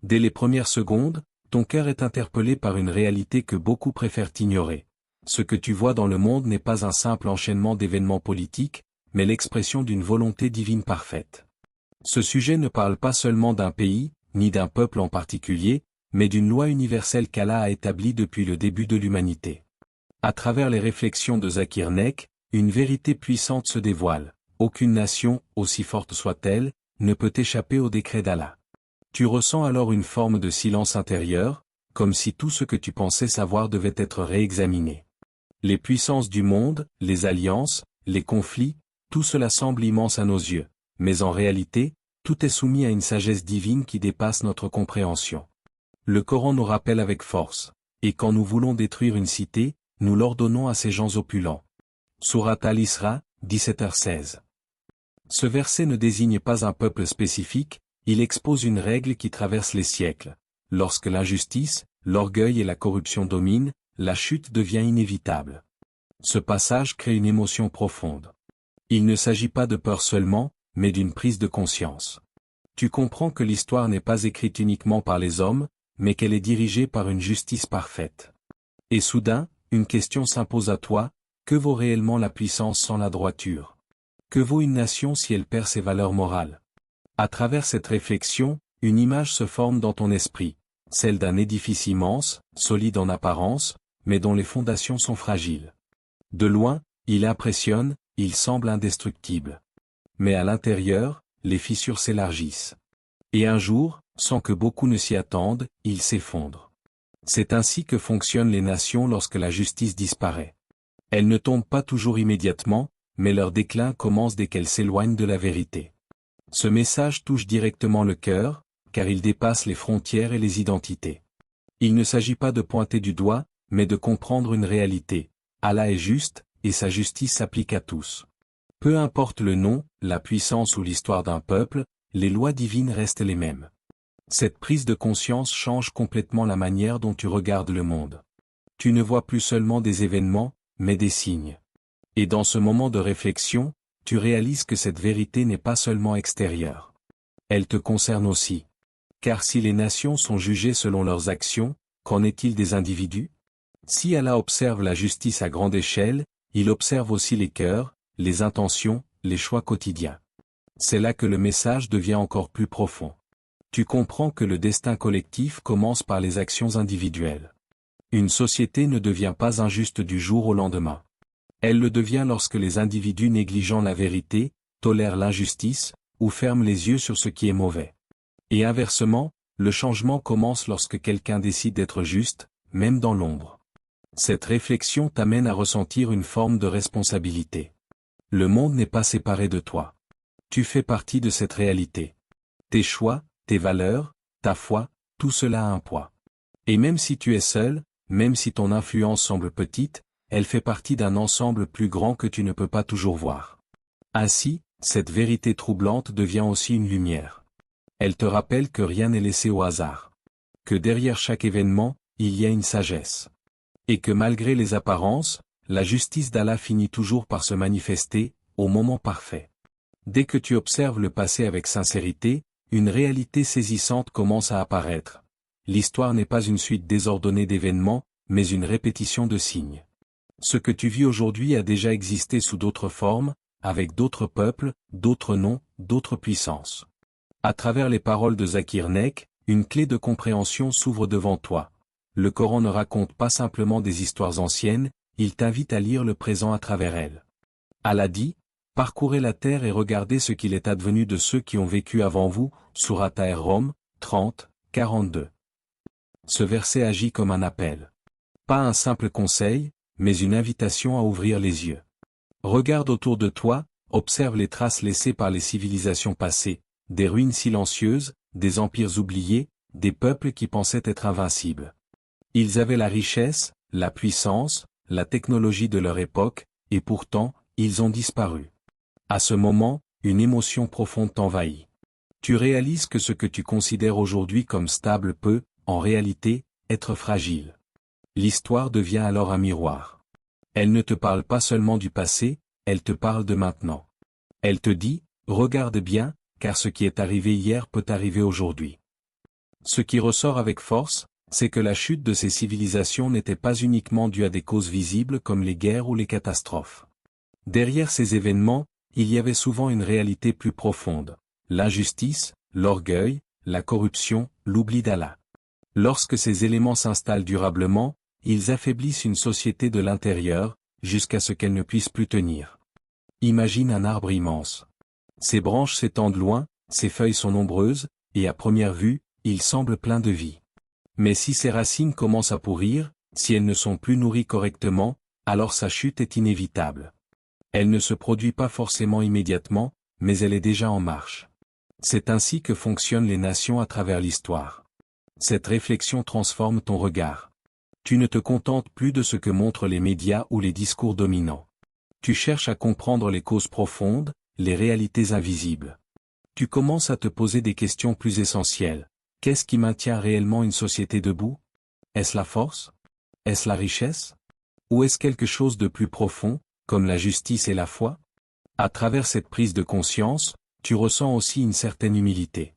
Dès les premières secondes, ton cœur est interpellé par une réalité que beaucoup préfèrent ignorer. Ce que tu vois dans le monde n'est pas un simple enchaînement d'événements politiques, mais l'expression d'une volonté divine parfaite. Ce sujet ne parle pas seulement d'un pays, ni d'un peuple en particulier, mais d'une loi universelle qu'Allah a établie depuis le début de l'humanité. À travers les réflexions de Zakir Naik, une vérité puissante se dévoile. Aucune nation, aussi forte soit-elle, ne peut échapper au décret d'Allah. Tu ressens alors une forme de silence intérieur, comme si tout ce que tu pensais savoir devait être réexaminé. Les puissances du monde, les alliances, les conflits, tout cela semble immense à nos yeux, mais en réalité, tout est soumis à une sagesse divine qui dépasse notre compréhension. Le Coran nous rappelle avec force, et quand nous voulons détruire une cité, nous l'ordonnons à ces gens opulents. Sourate Al-Isra, 17h16. Ce verset ne désigne pas un peuple spécifique, il expose une règle qui traverse les siècles. Lorsque l'injustice, l'orgueil et la corruption dominent, la chute devient inévitable. Ce passage crée une émotion profonde. Il ne s'agit pas de peur seulement, mais d'une prise de conscience. Tu comprends que l'histoire n'est pas écrite uniquement par les hommes, mais qu'elle est dirigée par une justice parfaite. Et soudain, une question s'impose à toi, que vaut réellement la puissance sans la droiture? Que vaut une nation si elle perd ses valeurs morales? À travers cette réflexion, une image se forme dans ton esprit, celle d'un édifice immense, solide en apparence, mais dont les fondations sont fragiles. De loin, il impressionne, il semble indestructible. Mais à l'intérieur, les fissures s'élargissent. Et un jour, sans que beaucoup ne s'y attendent, il s'effondre. C'est ainsi que fonctionnent les nations lorsque la justice disparaît. Elles ne tombent pas toujours immédiatement, mais leur déclin commence dès qu'elles s'éloignent de la vérité. Ce message touche directement le cœur, car il dépasse les frontières et les identités. Il ne s'agit pas de pointer du doigt, mais de comprendre une réalité. Allah est juste, et sa justice s'applique à tous. Peu importe le nom, la puissance ou l'histoire d'un peuple, les lois divines restent les mêmes. Cette prise de conscience change complètement la manière dont tu regardes le monde. Tu ne vois plus seulement des événements, mais des signes. Et dans ce moment de réflexion, tu réalises que cette vérité n'est pas seulement extérieure. Elle te concerne aussi. Car si les nations sont jugées selon leurs actions, qu'en est-il des individus? Si Allah observe la justice à grande échelle, il observe aussi les cœurs, les intentions, les choix quotidiens. C'est là que le message devient encore plus profond. Tu comprends que le destin collectif commence par les actions individuelles. Une société ne devient pas injuste du jour au lendemain. Elle le devient lorsque les individus négligeant la vérité, tolèrent l'injustice, ou ferment les yeux sur ce qui est mauvais. Et inversement, le changement commence lorsque quelqu'un décide d'être juste, même dans l'ombre. Cette réflexion t'amène à ressentir une forme de responsabilité. Le monde n'est pas séparé de toi. Tu fais partie de cette réalité. Tes choix, tes valeurs, ta foi, tout cela a un poids. Et même si tu es seul, même si ton influence semble petite, elle fait partie d'un ensemble plus grand que tu ne peux pas toujours voir. Ainsi, cette vérité troublante devient aussi une lumière. Elle te rappelle que rien n'est laissé au hasard. Que derrière chaque événement, il y a une sagesse. Et que malgré les apparences, la justice d'Allah finit toujours par se manifester, au moment parfait. Dès que tu observes le passé avec sincérité, une réalité saisissante commence à apparaître. L'histoire n'est pas une suite désordonnée d'événements, mais une répétition de signes. Ce que tu vis aujourd'hui a déjà existé sous d'autres formes, avec d'autres peuples, d'autres noms, d'autres puissances. À travers les paroles de Zakir Naik, une clé de compréhension s'ouvre devant toi. Le Coran ne raconte pas simplement des histoires anciennes, il t'invite à lire le présent à travers elles. Allah dit, « Parcourez la terre et regardez ce qu'il est advenu de ceux qui ont vécu avant vous » Sourate Ar-Rum, 30, 42. Ce verset agit comme un appel. Pas un simple conseil, mais une invitation à ouvrir les yeux. Regarde autour de toi, observe les traces laissées par les civilisations passées, des ruines silencieuses, des empires oubliés, des peuples qui pensaient être invincibles. Ils avaient la richesse, la puissance, la technologie de leur époque, et pourtant, ils ont disparu. À ce moment, une émotion profonde t'envahit. Tu réalises que ce que tu considères aujourd'hui comme stable peut, en réalité, être fragile. L'histoire devient alors un miroir. Elle ne te parle pas seulement du passé, elle te parle de maintenant. Elle te dit, regarde bien, car ce qui est arrivé hier peut arriver aujourd'hui. Ce qui ressort avec force, c'est que la chute de ces civilisations n'était pas uniquement due à des causes visibles comme les guerres ou les catastrophes. Derrière ces événements, il y avait souvent une réalité plus profonde: l'injustice, l'orgueil, la corruption, l'oubli d'Allah. Lorsque ces éléments s'installent durablement, ils affaiblissent une société de l'intérieur, jusqu'à ce qu'elle ne puisse plus tenir. Imagine un arbre immense. Ses branches s'étendent loin, ses feuilles sont nombreuses, et à première vue, il semble plein de vie. Mais si ses racines commencent à pourrir, si elles ne sont plus nourries correctement, alors sa chute est inévitable. Elle ne se produit pas forcément immédiatement, mais elle est déjà en marche. C'est ainsi que fonctionnent les nations à travers l'histoire. Cette réflexion transforme ton regard. Tu ne te contentes plus de ce que montrent les médias ou les discours dominants. Tu cherches à comprendre les causes profondes, les réalités invisibles. Tu commences à te poser des questions plus essentielles. Qu'est-ce qui maintient réellement une société debout? Est-ce la force? Est-ce la richesse? Ou est-ce quelque chose de plus profond, comme la justice et la foi? À travers cette prise de conscience, tu ressens aussi une certaine humilité.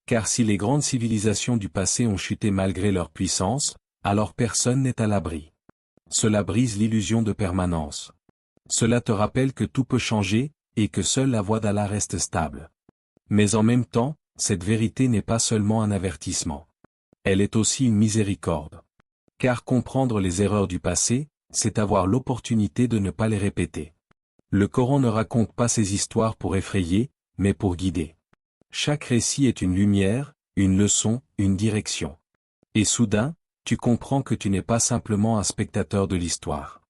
Car si les grandes civilisations du passé ont chuté malgré leur puissance, alors personne n'est à l'abri. Cela brise l'illusion de permanence. Cela te rappelle que tout peut changer, et que seule la voie d'Allah reste stable. Mais en même temps, cette vérité n'est pas seulement un avertissement. Elle est aussi une miséricorde. Car comprendre les erreurs du passé, c'est avoir l'opportunité de ne pas les répéter. Le Coran ne raconte pas ces histoires pour effrayer, mais pour guider. Chaque récit est une lumière, une leçon, une direction. Et soudain, tu comprends que tu n'es pas simplement un spectateur de l'histoire.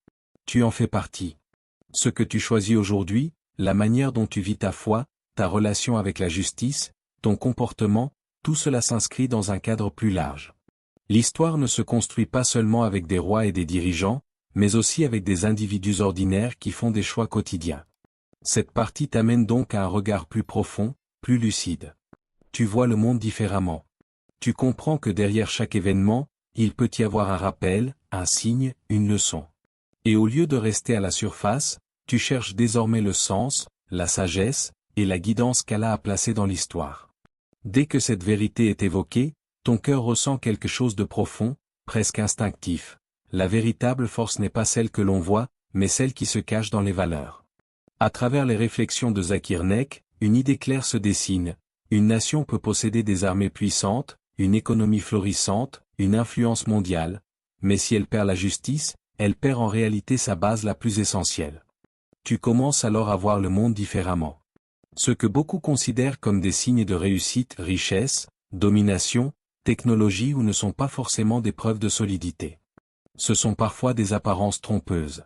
Tu en fais partie. Ce que tu choisis aujourd'hui, la manière dont tu vis ta foi, ta relation avec la justice, ton comportement, tout cela s'inscrit dans un cadre plus large. L'histoire ne se construit pas seulement avec des rois et des dirigeants, mais aussi avec des individus ordinaires qui font des choix quotidiens. Cette partie t'amène donc à un regard plus profond, plus lucide. Tu vois le monde différemment. Tu comprends que derrière chaque événement, il peut y avoir un rappel, un signe, une leçon. Et au lieu de rester à la surface, tu cherches désormais le sens, la sagesse, et la guidance qu'Allah a placée dans l'histoire. Dès que cette vérité est évoquée, ton cœur ressent quelque chose de profond, presque instinctif. La véritable force n'est pas celle que l'on voit, mais celle qui se cache dans les valeurs. À travers les réflexions de Zakir Nek, une idée claire se dessine. Une nation peut posséder des armées puissantes, une économie florissante, une influence mondiale, mais si elle perd la justice, elle perd en réalité sa base la plus essentielle. Tu commences alors à voir le monde différemment. Ce que beaucoup considèrent comme des signes de réussite, richesse, domination, technologie ou ne sont pas forcément des preuves de solidité. Ce sont parfois des apparences trompeuses.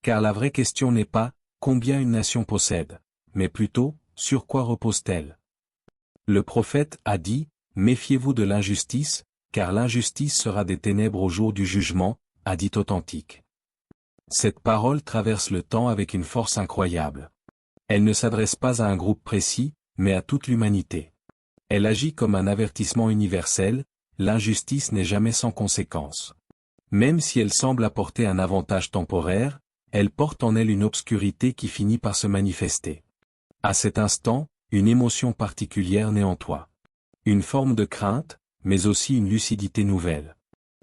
Car la vraie question n'est pas « combien une nation possède », mais plutôt « sur quoi repose-t-elle ». Le prophète a dit « Méfiez-vous de l'injustice, car l'injustice sera des ténèbres au jour du jugement », hadith authentique. Cette parole traverse le temps avec une force incroyable. Elle ne s'adresse pas à un groupe précis, mais à toute l'humanité. Elle agit comme un avertissement universel, l'injustice n'est jamais sans conséquence. Même si elle semble apporter un avantage temporaire, elle porte en elle une obscurité qui finit par se manifester. À cet instant, une émotion particulière naît en toi. Une forme de crainte, mais aussi une lucidité nouvelle.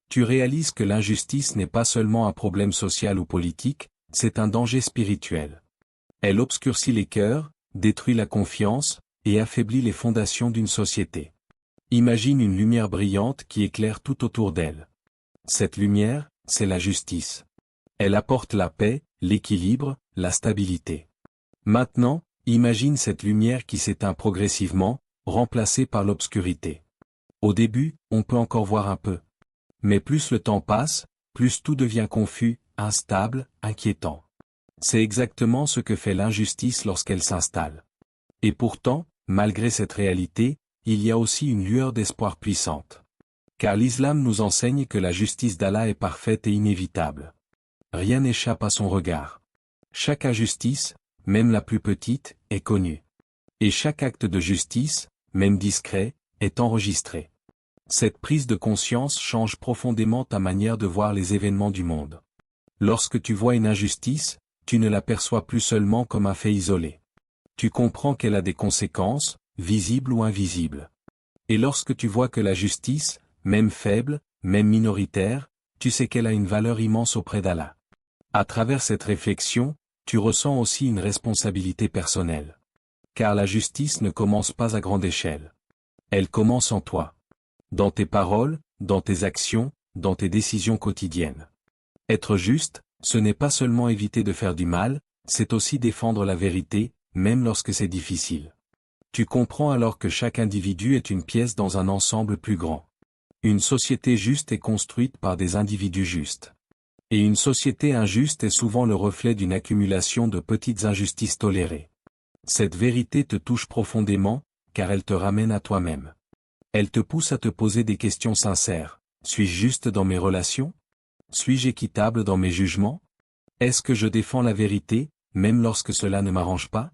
Tu réalises que l'injustice n'est pas seulement un problème social ou politique, c'est un danger spirituel. Elle obscurcit les cœurs, détruit la confiance, et affaiblit les fondations d'une société. Imagine une lumière brillante qui éclaire tout autour d'elle. Cette lumière, c'est la justice. Elle apporte la paix, l'équilibre, la stabilité. Maintenant, imagine cette lumière qui s'éteint progressivement, remplacée par l'obscurité. Au début, on peut encore voir un peu. Mais plus le temps passe, plus tout devient confus, instable, inquiétant. C'est exactement ce que fait l'injustice lorsqu'elle s'installe. Et pourtant, malgré cette réalité, il y a aussi une lueur d'espoir puissante. Car l'islam nous enseigne que la justice d'Allah est parfaite et inévitable. Rien n'échappe à son regard. Chaque injustice, même la plus petite, est connue. Et chaque acte de justice, même discret, est enregistré. Cette prise de conscience change profondément ta manière de voir les événements du monde. Lorsque tu vois une injustice, tu ne l'aperçois plus seulement comme un fait isolé. Tu comprends qu'elle a des conséquences, visibles ou invisibles. Et lorsque tu vois que la justice, même faible, même minoritaire, tu sais qu'elle a une valeur immense auprès d'Allah. À travers cette réflexion, tu ressens aussi une responsabilité personnelle. Car la justice ne commence pas à grande échelle. Elle commence en toi. Dans tes paroles, dans tes actions, dans tes décisions quotidiennes. Être juste, ce n'est pas seulement éviter de faire du mal, c'est aussi défendre la vérité, même lorsque c'est difficile. Tu comprends alors que chaque individu est une pièce dans un ensemble plus grand. Une société juste est construite par des individus justes. Et une société injuste est souvent le reflet d'une accumulation de petites injustices tolérées. Cette vérité te touche profondément, car elle te ramène à toi-même. Elle te pousse à te poser des questions sincères. Suis-je juste dans mes relations? Suis-je équitable dans mes jugements? Est-ce que je défends la vérité, même lorsque cela ne m'arrange pas?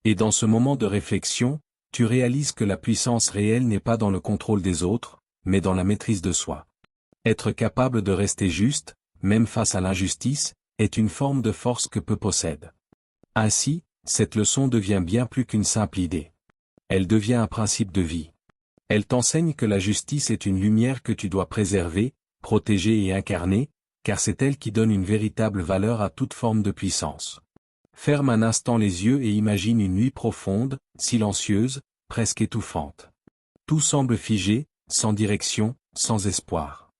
Et dans ce moment de réflexion, tu réalises que la puissance réelle n'est pas dans le contrôle des autres, mais dans la maîtrise de soi. Être capable de rester juste, même face à l'injustice, est une forme de force que peu possède. Ainsi, cette leçon devient bien plus qu'une simple idée. Elle devient un principe de vie. Elle t'enseigne que la justice est une lumière que tu dois préserver, protéger et incarner, car c'est elle qui donne une véritable valeur à toute forme de puissance. Ferme un instant les yeux et imagine une nuit profonde, silencieuse, presque étouffante. Tout semble figé, sans direction, sans espoir.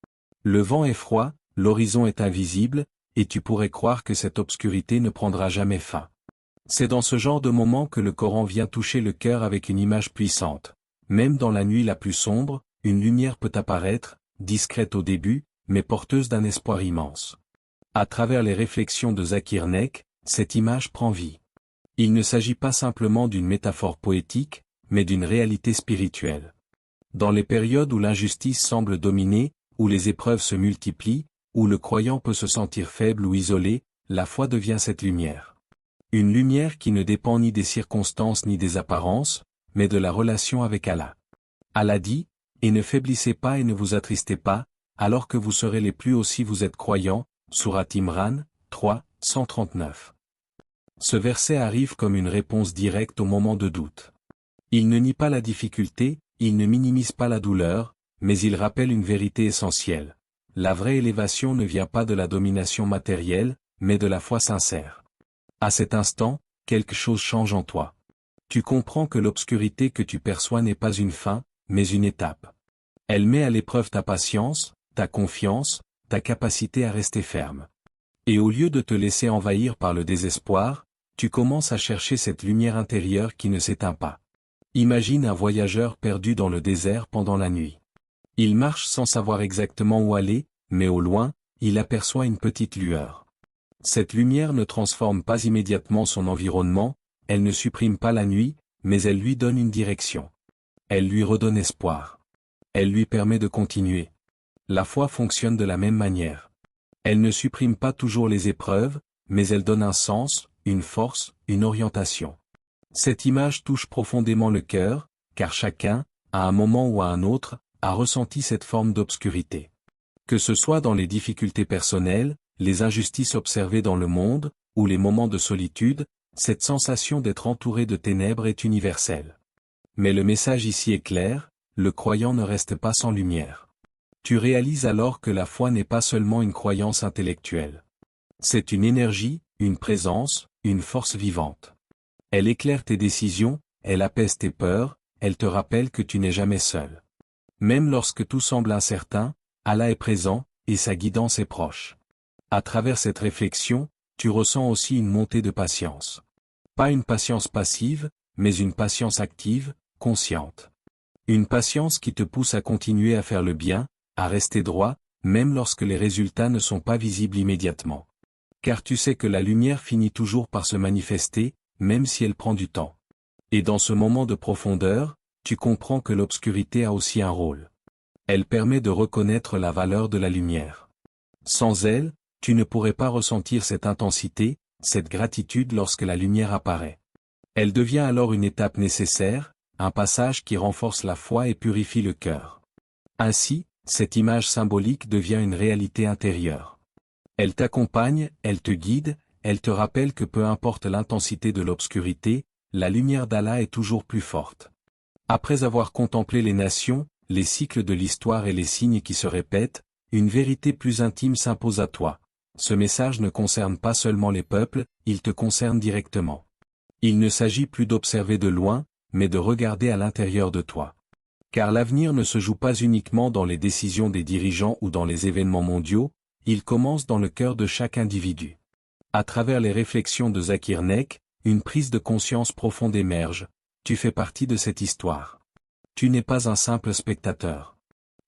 Le vent est froid, l'horizon est invisible, et tu pourrais croire que cette obscurité ne prendra jamais fin. C'est dans ce genre de moment que le Coran vient toucher le cœur avec une image puissante. Même dans la nuit la plus sombre, une lumière peut apparaître, discrète au début, mais porteuse d'un espoir immense. À travers les réflexions de Zakir Nek, cette image prend vie. Il ne s'agit pas simplement d'une métaphore poétique, mais d'une réalité spirituelle. Dans les périodes où l'injustice semble dominer, où les épreuves se multiplient, où le croyant peut se sentir faible ou isolé, la foi devient cette lumière. Une lumière qui ne dépend ni des circonstances ni des apparences, mais de la relation avec Allah. Allah dit, « Et ne faiblissez pas et ne vous attristez pas, alors que vous serez les plus hauts si vous êtes croyants » Sourate Imran, 3, 139. Ce verset arrive comme une réponse directe au moment de doute. Il ne nie pas la difficulté, il ne minimise pas la douleur, mais il rappelle une vérité essentielle. La vraie élévation ne vient pas de la domination matérielle, mais de la foi sincère. À cet instant, quelque chose change en toi. Tu comprends que l'obscurité que tu perçois n'est pas une fin, mais une étape. Elle met à l'épreuve ta patience, ta confiance, ta capacité à rester ferme. Et au lieu de te laisser envahir par le désespoir, tu commences à chercher cette lumière intérieure qui ne s'éteint pas. Imagine un voyageur perdu dans le désert pendant la nuit. Il marche sans savoir exactement où aller, mais au loin, il aperçoit une petite lueur. Cette lumière ne transforme pas immédiatement son environnement, elle ne supprime pas la nuit, mais elle lui donne une direction. Elle lui redonne espoir. Elle lui permet de continuer. La foi fonctionne de la même manière. Elle ne supprime pas toujours les épreuves, mais elle donne un sens, une force, une orientation. Cette image touche profondément le cœur, car chacun, à un moment ou à un autre, a ressenti cette forme d'obscurité. Que ce soit dans les difficultés personnelles, les injustices observées dans le monde, ou les moments de solitude, cette sensation d'être entouré de ténèbres est universelle. Mais le message ici est clair, le croyant ne reste pas sans lumière. Tu réalises alors que la foi n'est pas seulement une croyance intellectuelle. C'est une énergie, une présence, une force vivante. Elle éclaire tes décisions, elle apaise tes peurs, elle te rappelle que tu n'es jamais seul. Même lorsque tout semble incertain, Allah est présent, et sa guidance est proche. À travers cette réflexion, tu ressens aussi une montée de patience. Pas une patience passive, mais une patience active, consciente. Une patience qui te pousse à continuer à faire le bien, à rester droit, même lorsque les résultats ne sont pas visibles immédiatement. Car tu sais que la lumière finit toujours par se manifester, même si elle prend du temps. Et dans ce moment de profondeur, tu comprends que l'obscurité a aussi un rôle. Elle permet de reconnaître la valeur de la lumière. Sans elle, tu ne pourrais pas ressentir cette intensité, cette gratitude lorsque la lumière apparaît. Elle devient alors une étape nécessaire, un passage qui renforce la foi et purifie le cœur. Ainsi, cette image symbolique devient une réalité intérieure. Elle t'accompagne, elle te guide, elle te rappelle que peu importe l'intensité de l'obscurité, la lumière d'Allah est toujours plus forte. Après avoir contemplé les nations, les cycles de l'histoire et les signes qui se répètent, une vérité plus intime s'impose à toi. Ce message ne concerne pas seulement les peuples, il te concerne directement. Il ne s'agit plus d'observer de loin, mais de regarder à l'intérieur de toi. Car l'avenir ne se joue pas uniquement dans les décisions des dirigeants ou dans les événements mondiaux, il commence dans le cœur de chaque individu. À travers les réflexions de Zakir Nek, une prise de conscience profonde émerge. Tu fais partie de cette histoire. Tu n'es pas un simple spectateur.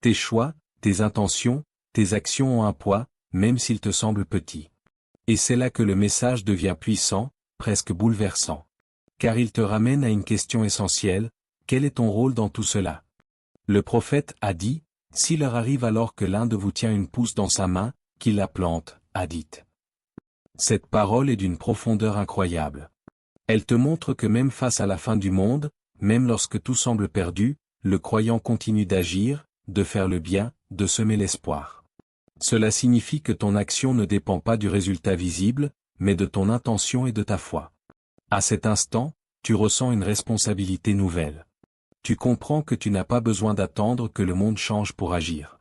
Tes choix, tes intentions, tes actions ont un poids, même s'ils te semblent petits. Et c'est là que le message devient puissant, presque bouleversant. Car il te ramène à une question essentielle, quel est ton rôle dans tout cela? Le prophète a dit, si l'heure arrive alors que l'un de vous tient une pousse dans sa main, qu'il la plante, a dit. Cette parole est d'une profondeur incroyable. Elle te montre que même face à la fin du monde, même lorsque tout semble perdu, le croyant continue d'agir, de faire le bien, de semer l'espoir. Cela signifie que ton action ne dépend pas du résultat visible, mais de ton intention et de ta foi. À cet instant, tu ressens une responsabilité nouvelle. Tu comprends que tu n'as pas besoin d'attendre que le monde change pour agir.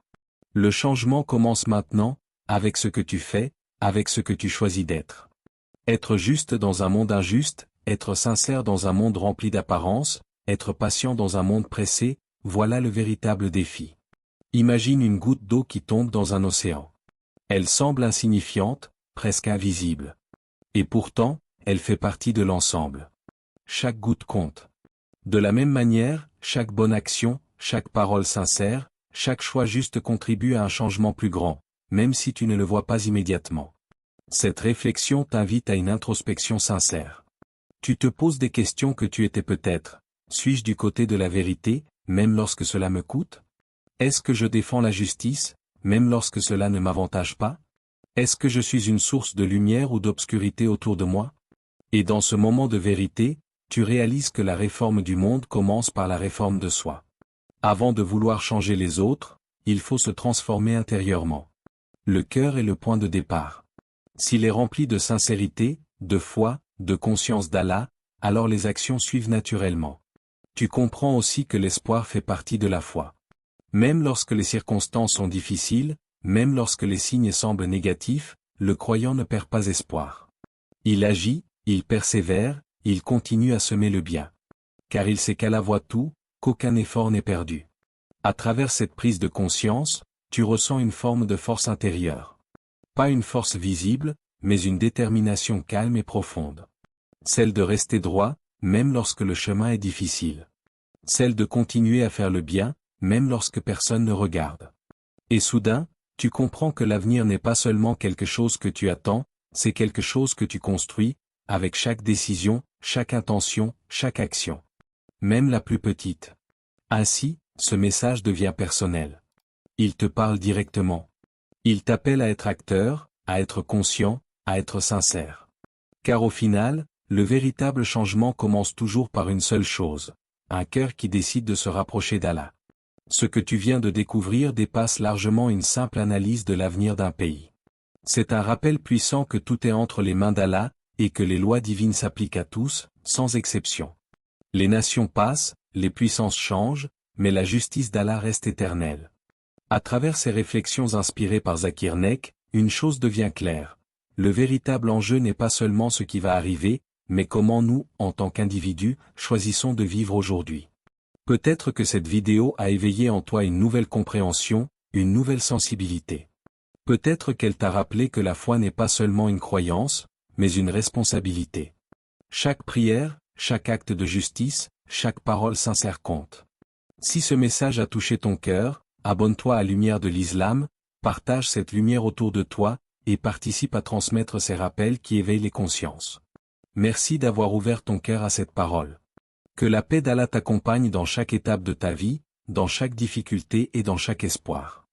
Le changement commence maintenant, avec ce que tu fais, avec ce que tu choisis d'être. Être juste dans un monde injuste, être sincère dans un monde rempli d'apparences, être patient dans un monde pressé, voilà le véritable défi. Imagine une goutte d'eau qui tombe dans un océan. Elle semble insignifiante, presque invisible. Et pourtant, elle fait partie de l'ensemble. Chaque goutte compte. De la même manière, chaque bonne action, chaque parole sincère, chaque choix juste contribue à un changement plus grand, même si tu ne le vois pas immédiatement. Cette réflexion t'invite à une introspection sincère. Tu te poses des questions que tu étais peut-être. Suis-je du côté de la vérité, même lorsque cela me coûte? Est-ce que je défends la justice, même lorsque cela ne m'avantage pas? Est-ce que je suis une source de lumière ou d'obscurité autour de moi? Et dans ce moment de vérité, tu réalises que la réforme du monde commence par la réforme de soi. Avant de vouloir changer les autres, il faut se transformer intérieurement. Le cœur est le point de départ. S'il est rempli de sincérité, de foi, de conscience d'Allah, alors les actions suivent naturellement. Tu comprends aussi que l'espoir fait partie de la foi. Même lorsque les circonstances sont difficiles, même lorsque les signes semblent négatifs, le croyant ne perd pas espoir. Il agit, il persévère, il continue à semer le bien. Car il sait qu'Allah voit tout, qu'aucun effort n'est perdu. À travers cette prise de conscience, tu ressens une forme de force intérieure. Pas une force visible, mais une détermination calme et profonde. Celle de rester droit, même lorsque le chemin est difficile. Celle de continuer à faire le bien, même lorsque personne ne regarde. Et soudain, tu comprends que l'avenir n'est pas seulement quelque chose que tu attends, c'est quelque chose que tu construis, avec chaque décision, chaque intention, chaque action. Même la plus petite. Ainsi, ce message devient personnel. Il te parle directement. Il t'appelle à être acteur, à être conscient, à être sincère. Car au final, le véritable changement commence toujours par une seule chose, un cœur qui décide de se rapprocher d'Allah. Ce que tu viens de découvrir dépasse largement une simple analyse de l'avenir d'un pays. C'est un rappel puissant que tout est entre les mains d'Allah, et que les lois divines s'appliquent à tous, sans exception. Les nations passent, les puissances changent, mais la justice d'Allah reste éternelle. À travers ces réflexions inspirées par Zakir Nek, une chose devient claire. Le véritable enjeu n'est pas seulement ce qui va arriver, mais comment nous, en tant qu'individus, choisissons de vivre aujourd'hui. Peut-être que cette vidéo a éveillé en toi une nouvelle compréhension, une nouvelle sensibilité. Peut-être qu'elle t'a rappelé que la foi n'est pas seulement une croyance, mais une responsabilité. Chaque prière, chaque acte de justice, chaque parole sincère compte. Si ce message a touché ton cœur, abonne-toi à Lumière de l'Islam, partage cette lumière autour de toi, et participe à transmettre ces rappels qui éveillent les consciences. Merci d'avoir ouvert ton cœur à cette parole. Que la paix d'Allah t'accompagne dans chaque étape de ta vie, dans chaque difficulté et dans chaque espoir.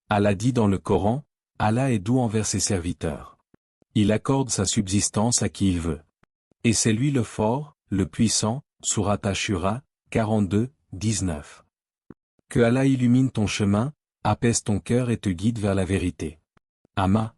Allah dit dans le Coran, Allah est doux envers ses serviteurs. Il accorde sa subsistance à qui il veut. Et c'est lui le fort, le puissant, Sourate Ashura, 42, 19. Que Allah illumine ton chemin, apaise ton cœur et te guide vers la vérité. Amma.